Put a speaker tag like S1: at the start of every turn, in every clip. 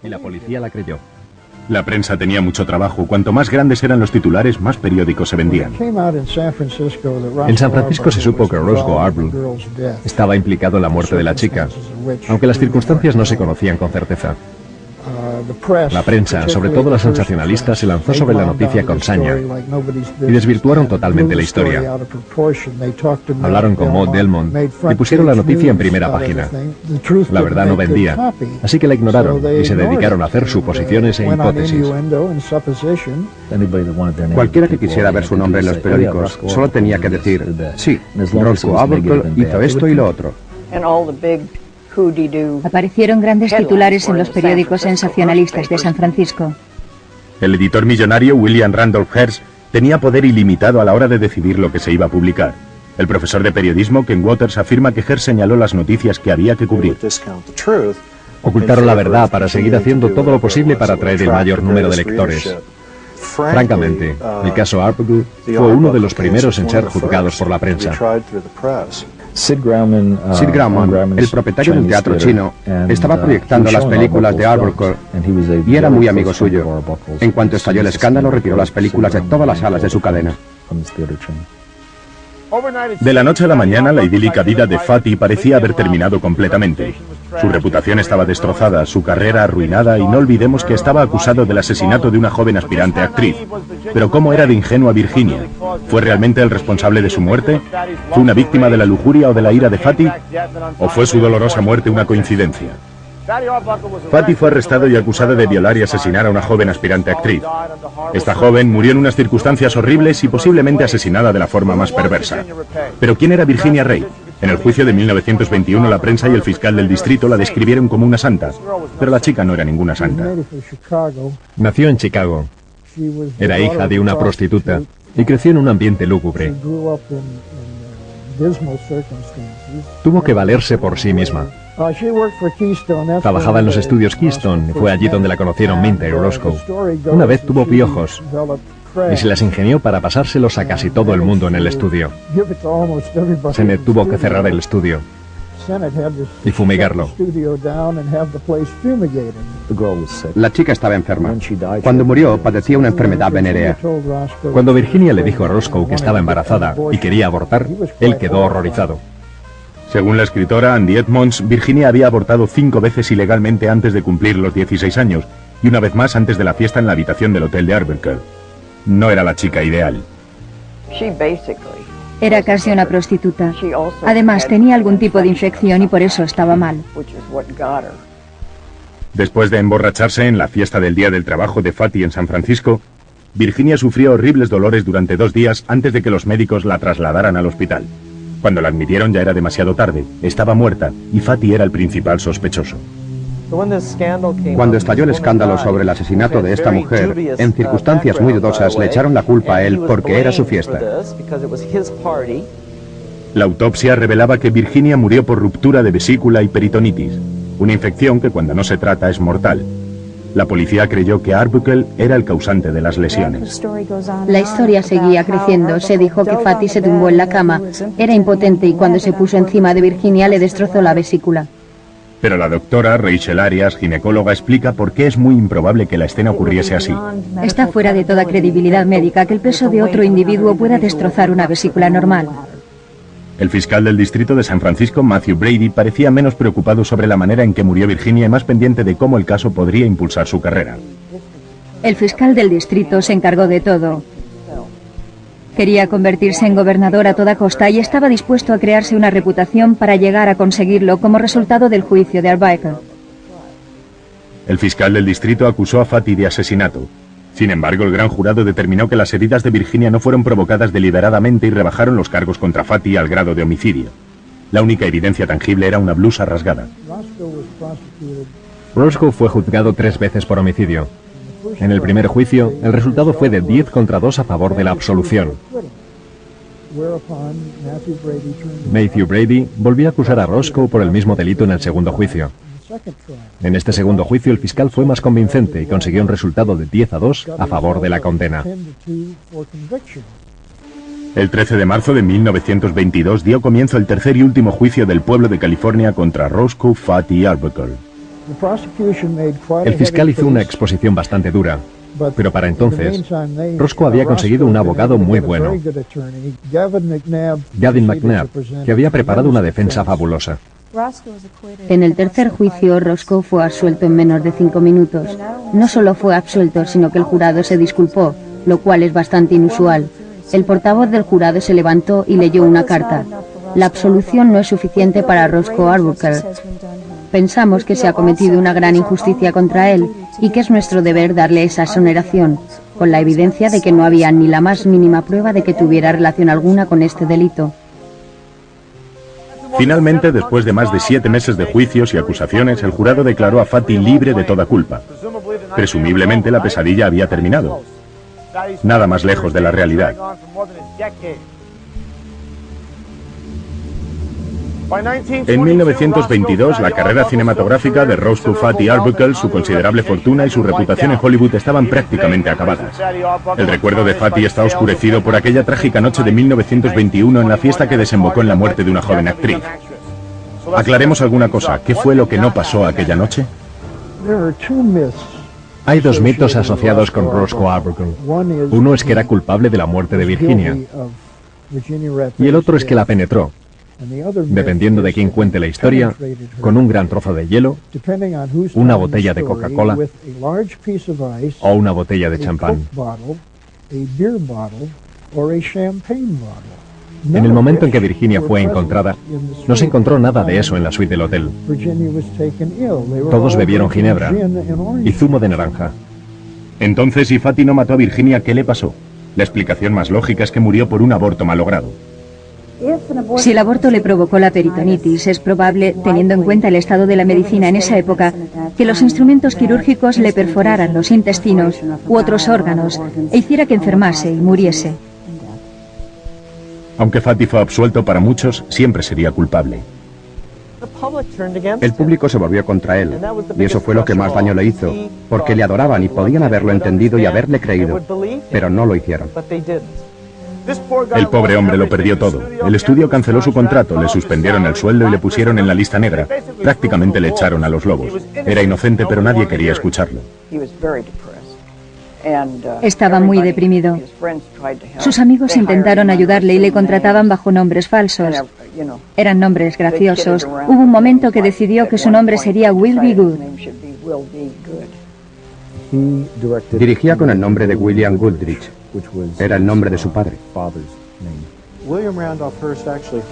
S1: y la policía la creyó.
S2: La prensa tenía mucho trabajo. Cuanto más grandes eran los titulares, más periódicos se vendían.
S1: En San Francisco se supo que Roscoe Arbuckle estaba implicado en la muerte de la chica, aunque las circunstancias no se conocían con certeza. La prensa, sobre todo la sensacionalista, se lanzó sobre la noticia con saña y desvirtuaron totalmente la historia. Hablaron con Maud Delmont y pusieron la noticia en primera página. La verdad no vendía, así que la ignoraron y se dedicaron a hacer suposiciones e hipótesis.
S3: Cualquiera que quisiera ver su nombre en los periódicos solo tenía que decir, sí, Roscoe Arbuckle hizo esto y lo otro.
S4: Aparecieron grandes titulares en los periódicos sensacionalistas de San Francisco.
S2: El editor millonario William Randolph Hearst tenía poder ilimitado a la hora de decidir lo que se iba a publicar. El profesor de periodismo Ken Waters afirma que Hearst señaló las noticias que había que cubrir.
S1: Ocultaron la verdad para seguir haciendo todo lo posible para atraer el mayor número de lectores. Francamente, el caso Arbuckle fue uno de los primeros en ser juzgados por la prensa.
S3: Sid Grauman, el propietario del teatro chino, estaba proyectando las películas de Arbuckle y era muy amigo suyo. En cuanto estalló el escándalo, retiró las películas de todas las salas de su cadena.
S2: De la noche a la mañana, la idílica vida de Fatty parecía haber terminado completamente. Su reputación estaba destrozada, su carrera arruinada y no olvidemos que estaba acusado del asesinato de una joven aspirante actriz. Pero ¿cómo era de ingenua Virginia? ¿Fue realmente el responsable de su muerte? ¿Fue una víctima de la lujuria o de la ira de Fatty? ¿O fue su dolorosa muerte una coincidencia? Fatty fue arrestado y acusado de violar y asesinar a una joven aspirante actriz. Esta joven murió en unas circunstancias horribles y posiblemente asesinada de la forma más perversa. Pero ¿quién era Virginia Ray? En el juicio de 1921 la prensa y el fiscal del distrito la describieron como una santa, pero la chica no era ninguna santa.
S1: Nació en Chicago. Era hija de una prostituta y creció en un ambiente lúgubre. Tuvo que valerse por sí misma. Trabajaba en los estudios Keystone y fue allí donde la conocieron Minta y Roscoe. Una vez tuvo piojos y se las ingenió para pasárselos a casi todo el mundo en el estudio. Sennett tuvo que cerrar el estudio y fumigarlo.
S3: La chica estaba enferma. Cuando murió, padecía una enfermedad venérea.
S1: Cuando Virginia le dijo a Roscoe que estaba embarazada y quería abortar, él quedó horrorizado.
S2: Según la escritora Andy Edmonds, Virginia había abortado 5 veces ilegalmente antes de cumplir los 16 años y una vez más antes de la fiesta en la habitación del hotel de Arbuckle. No era la chica ideal.
S4: Era casi una prostituta. Además, tenía algún tipo de infección y por eso estaba mal.
S2: Después de emborracharse en la fiesta del Día del Trabajo de Fatty en San Francisco, Virginia sufrió horribles dolores durante 2 días antes de que los médicos la trasladaran al hospital. Cuando la admitieron ya era demasiado tarde, estaba muerta y Fatty era el principal sospechoso.
S3: Cuando estalló el escándalo sobre el asesinato de esta mujer, en circunstancias muy dudosas le echaron la culpa a él porque era su fiesta.
S2: La autopsia revelaba que Virginia murió por ruptura de vesícula y peritonitis, una infección que cuando no se trata es mortal. La policía creyó que Arbuckle era el causante de las lesiones.
S4: La historia seguía creciendo. Se dijo que Fatty se tumbó en la cama, era impotente y cuando se puso encima de Virginia le destrozó la vesícula.
S2: Pero la doctora Rachel Arias, ginecóloga, explica por qué es muy improbable que la escena ocurriese así.
S4: Está fuera de toda credibilidad médica que el peso de otro individuo pueda destrozar una vesícula normal.
S2: El fiscal del distrito de San Francisco, Matthew Brady, parecía menos preocupado sobre la manera en que murió Virginia y más pendiente de cómo el caso podría impulsar su carrera.
S4: El fiscal del distrito se encargó de todo. Quería convertirse en gobernador a toda costa y estaba dispuesto a crearse una reputación para llegar a conseguirlo como resultado del juicio de Arbuckle.
S2: El fiscal del distrito acusó a Fatty de asesinato. Sin embargo, el gran jurado determinó que las heridas de Virginia no fueron provocadas deliberadamente y rebajaron los cargos contra Fatty al grado de homicidio. La única evidencia tangible era una blusa rasgada.
S1: Roscoe fue juzgado 3 veces por homicidio. En el primer juicio, el resultado fue de 10 contra 2 a favor de la absolución. Matthew Brady volvió a acusar a Roscoe por el mismo delito en el segundo juicio. En este segundo juicio, el fiscal fue más convincente y consiguió un resultado de 10-2 a favor de la condena.
S2: El 13 de marzo de 1922 dio comienzo el tercer y último juicio del pueblo de California contra Roscoe Fatty Arbuckle.
S1: El fiscal hizo una exposición bastante dura, pero para entonces, Roscoe había conseguido un abogado muy bueno, Gavin McNabb, que había preparado una defensa fabulosa.
S5: En el tercer juicio, Roscoe fue absuelto en menos de 5 minutos. No solo fue absuelto, sino que el jurado se disculpó, lo cual es bastante inusual. El portavoz del jurado se levantó y leyó una carta. La absolución no es suficiente para Roscoe Arbuckle. Pensamos que se ha cometido una gran injusticia contra él y que es nuestro deber darle esa exoneración, con la evidencia de que no había ni la más mínima prueba de que tuviera relación alguna con este delito.
S2: Finalmente, después de más de 7 meses de juicios y acusaciones, el jurado declaró a Fatty libre de toda culpa. Presumiblemente la pesadilla había terminado. Nada más lejos de la realidad. En 1922, la carrera cinematográfica de Roscoe Fatty Arbuckle, su considerable fortuna y su reputación en Hollywood estaban prácticamente acabadas. El recuerdo de Fatty está oscurecido por aquella trágica noche de 1921 en la fiesta que desembocó en la muerte de una joven actriz. Aclaremos alguna cosa. ¿Qué fue lo que no pasó aquella noche?
S1: Hay 2 mitos asociados con Roscoe Arbuckle. Uno es que era culpable de la muerte de Virginia, y el otro es que la penetró, dependiendo de quién cuente la historia, con un gran trozo de hielo, una botella de Coca-Cola o una botella de champán. En el momento en que Virginia fue encontrada, no se encontró nada de eso en la suite del hotel. Todos bebieron ginebra y zumo de naranja.
S2: Entonces, si Fatty no mató a Virginia, ¿qué le pasó? La explicación más lógica es que murió por un aborto malogrado.
S4: Si el aborto le provocó la peritonitis, es probable, teniendo en cuenta el estado de la medicina en esa época, que los instrumentos quirúrgicos le perforaran los intestinos u otros órganos e hiciera que enfermase y muriese.
S2: Aunque Fatty fue absuelto, para muchos siempre sería culpable.
S3: El público se volvió contra él, y eso fue lo que más daño le hizo, porque le adoraban y podían haberlo entendido y haberle creído, pero no lo hicieron.
S2: El pobre hombre lo perdió todo. El estudio canceló su contrato, le suspendieron el sueldo y le pusieron en la lista negra. Prácticamente le echaron a los lobos. Era inocente, pero nadie quería escucharlo.
S4: Estaba muy deprimido. Sus amigos intentaron ayudarle y le contrataban bajo nombres falsos. Eran nombres graciosos. Hubo un momento que decidió que su nombre sería Will Be Good.
S3: Dirigía con el nombre de William Goodrich. Era el nombre de su padre.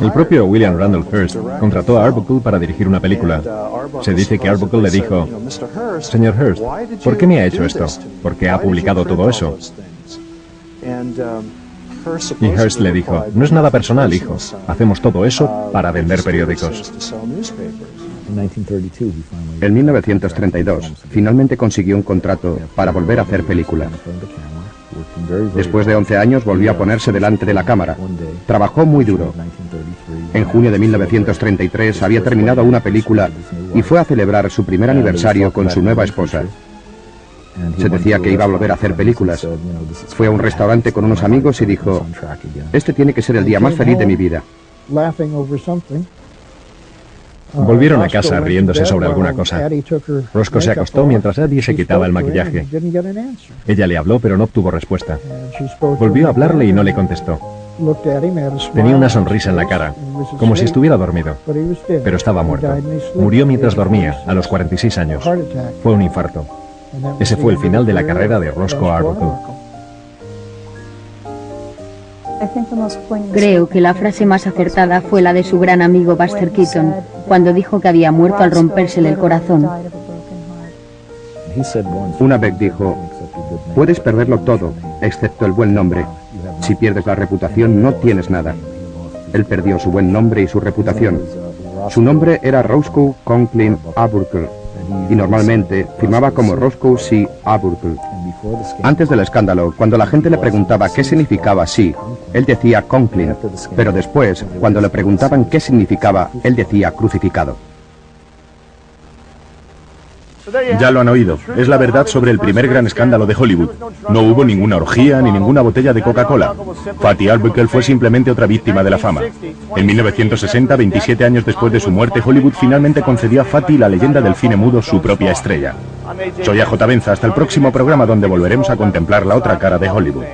S1: El propio William Randolph Hearst contrató a Arbuckle para dirigir una película. Se dice que Arbuckle le dijo: «Señor Hearst, ¿por qué me ha hecho esto? ¿Por qué ha publicado todo eso?» Y Hearst le dijo: «No es nada personal, hijo. Hacemos todo eso para vender periódicos».
S3: En 1932, finalmente consiguió un contrato para volver a hacer películas. Después de 11 años volvió a ponerse delante de la cámara. Trabajó muy duro. En junio de 1933 había terminado una película y fue a celebrar su primer aniversario con su nueva esposa. Se decía que iba a volver a hacer películas. Fue a un restaurante con unos amigos y dijo: «Este tiene que ser el día más feliz de mi vida».
S1: Volvieron a casa riéndose sobre alguna cosa. Roscoe se acostó mientras Addie se quitaba el maquillaje. Ella le habló, pero no obtuvo respuesta. Volvió a hablarle y no le contestó. Tenía una sonrisa en la cara, como si estuviera dormido, pero estaba muerto. Murió mientras dormía, a los 46 años. Fue un infarto. Ese fue el final de la carrera de Roscoe Arbuckle.
S5: Creo que la frase más acertada fue la de su gran amigo Buster Keaton, cuando dijo que había muerto al rompérsele el corazón.
S3: Una vez dijo: «Puedes perderlo todo, excepto el buen nombre. Si pierdes la reputación, no tienes nada». Él perdió su buen nombre y su reputación. Su nombre era Roscoe Conklin Arbuckle, y normalmente firmaba como Roscoe C. Arbuckle. Antes del escándalo, cuando la gente le preguntaba qué significaba C, él decía Conklin, pero después, cuando le preguntaban qué significaba, él decía crucificado.
S2: Ya lo han oído, es la verdad sobre el primer gran escándalo de Hollywood. No hubo ninguna orgía ni ninguna botella de Coca-Cola. Fatty Arbuckle fue simplemente otra víctima de la fama. En 1960, 27 años después de su muerte, Hollywood finalmente concedió a Fatty, la leyenda del cine mudo, su propia estrella. Soy AJ Benza, hasta el próximo programa donde volveremos a contemplar la otra cara de Hollywood.